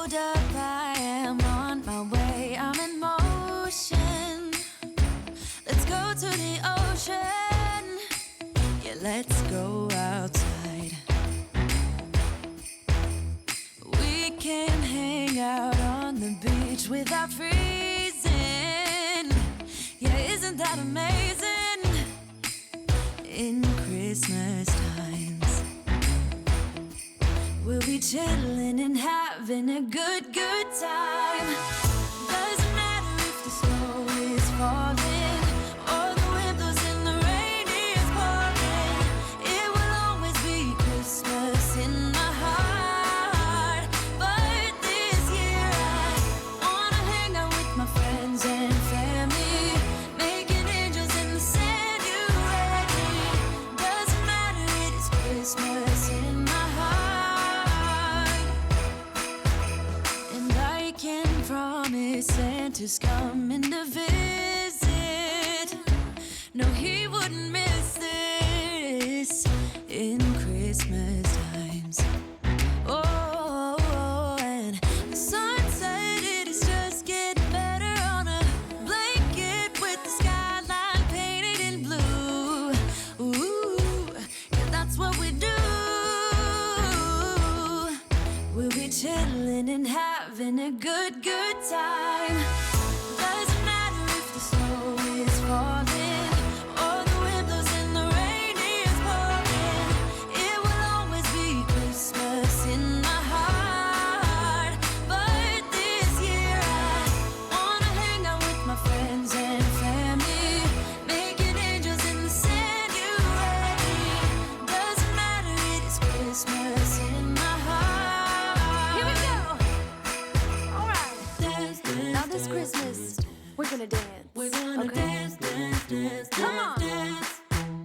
Hold up, I am on my way, I'm in motion. Let's go to the ocean. Yeah, let's go outside. We can hang out on the beach without freezing. Yeah, isn't that amazing? In Christmas times, we'll be chilling and having a good time. Doesn't matter if the snow is falling or the wind blows and the rain is pouring. It will always be Christmas in my heart. But this year I wanna hang out with my friends and family, making angels in the sand. You ready? Doesn't matter, it is Christmas in my heart. And I can promise Santa's coming to visit. No, he wouldn't miss this in Christmas times. Oh, and the sunset, it is just getting better on a blanket with the skyline painted in blue. Ooh, yeah, that's what we do. We'll be chilling and having a good time. Doesn't matter if the snow is falling or the wind blows and the rain is pouring. It will always be Christmas in my heart. But this year I wanna hang out with my friends and family, making angels in the sand. You ready? Doesn't matter, it is Christmas in my heart. Here we go. All right. Dance, now this Christmas, we're gonna dance. We're gonna dance, dance, dance, come on. Dance.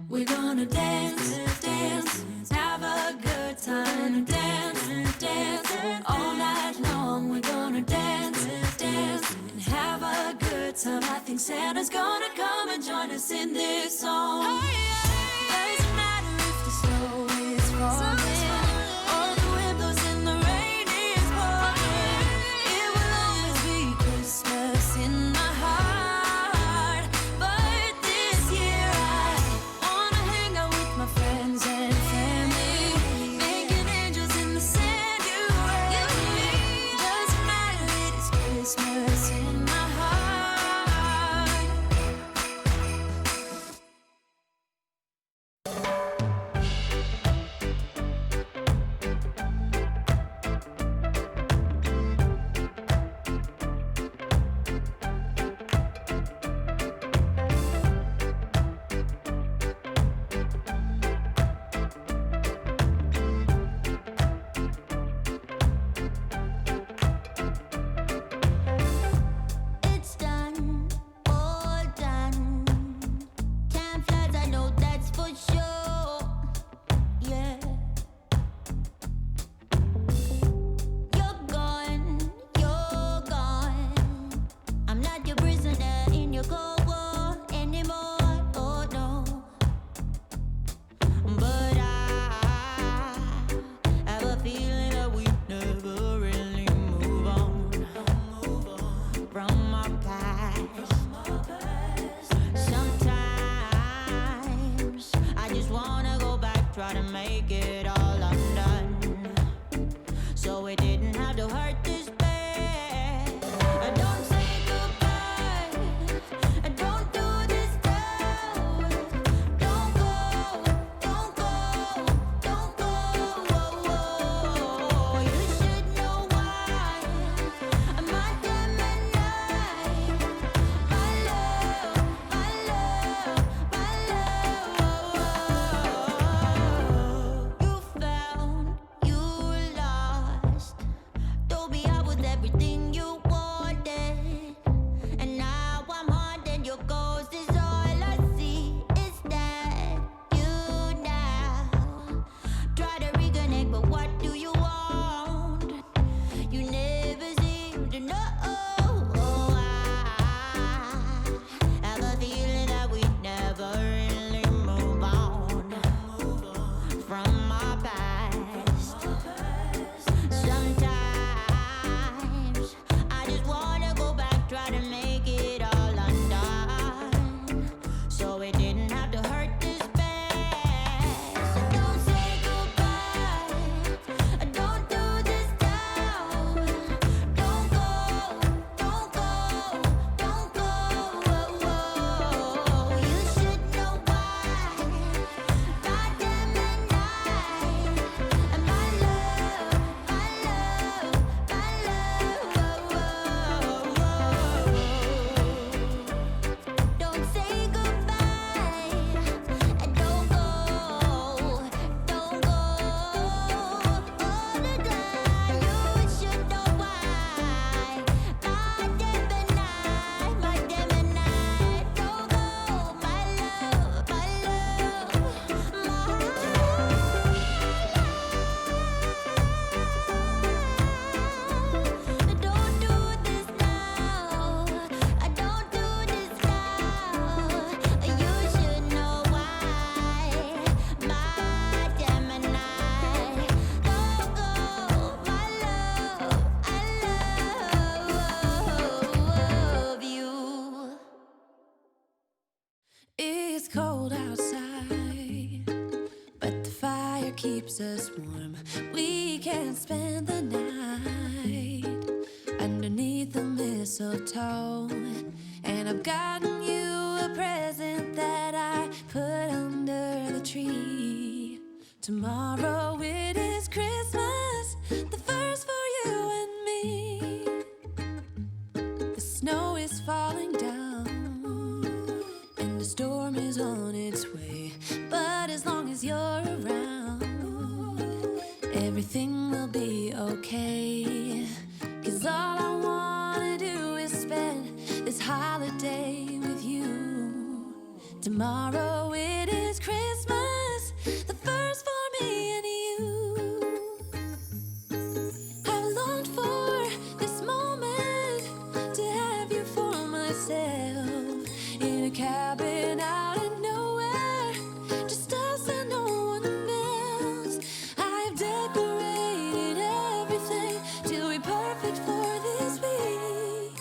We're gonna dance, dance, have a good time. Dance, dance, all night long. We're gonna dance, dance, and have a good time. I think Santa's gonna come and join us in this song. Doesn't matter if the snow is falling or the wind blows and the rain is pouring. It will always be Christmas in my heart. But this year I wanna hang out with my friends and family, making angels in the sand. You ready? Doesn't matter, it is Christmas in my heart. It's done, all done. Time flies, I know that's for sure. Yeah. You're gone, you're gone. I'm not your prisoner in your cold war anymore. Oh no. But I have a feeling that we never really move on from our past. Sometimes I just wanna go back, try to make it all undone, so it didn't have to hurt this bad. Don't say goodbye, don't do this stuff. Don't go, don't go, don't go. You should know why. My Gemini, my love, my love, my love. You felt keeps us warm. We can spend the night underneath the mistletoe. And I've gotten you a present that I put under the tree. Tomorrow it is Christmas, the first for you and me. The snow is falling down and the storm is on its way. But as long as you're around, everything will be okay. 'Cause all I wanna do is spend this holiday with you. Tomorrow it is Christmas, the first for me and you. I've longed for this moment to have you for myself in a cabin out in nowhere, just us and no one else. I've decorated everything to be perfect for this week.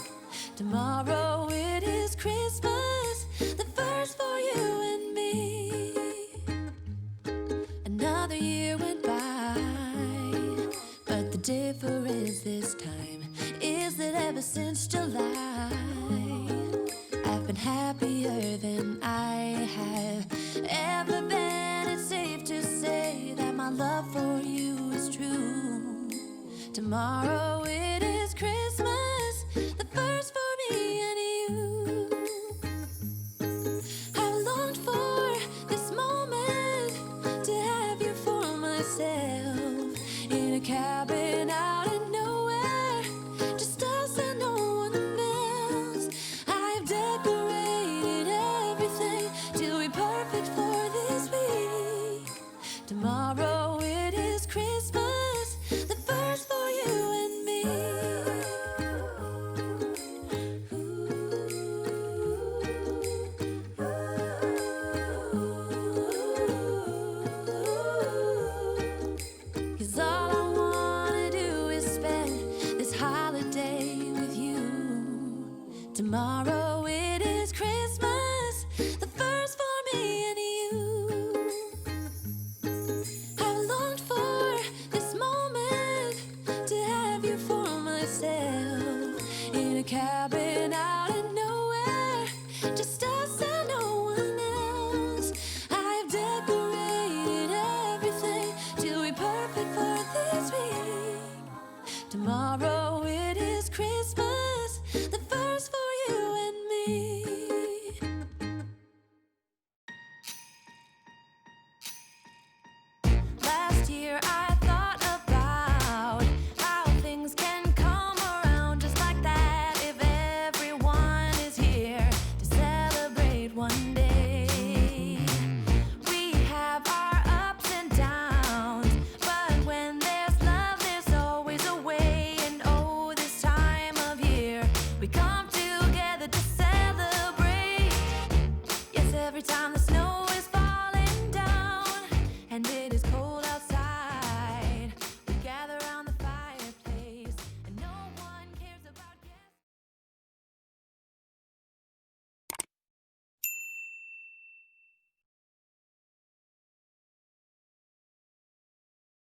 Tomorrow it is Christmas, the first for you and me. Another year went by, but the difference this time is that ever since July, I've been happier than I have ever been. It's safe to say that my love for you is true. Tomorrow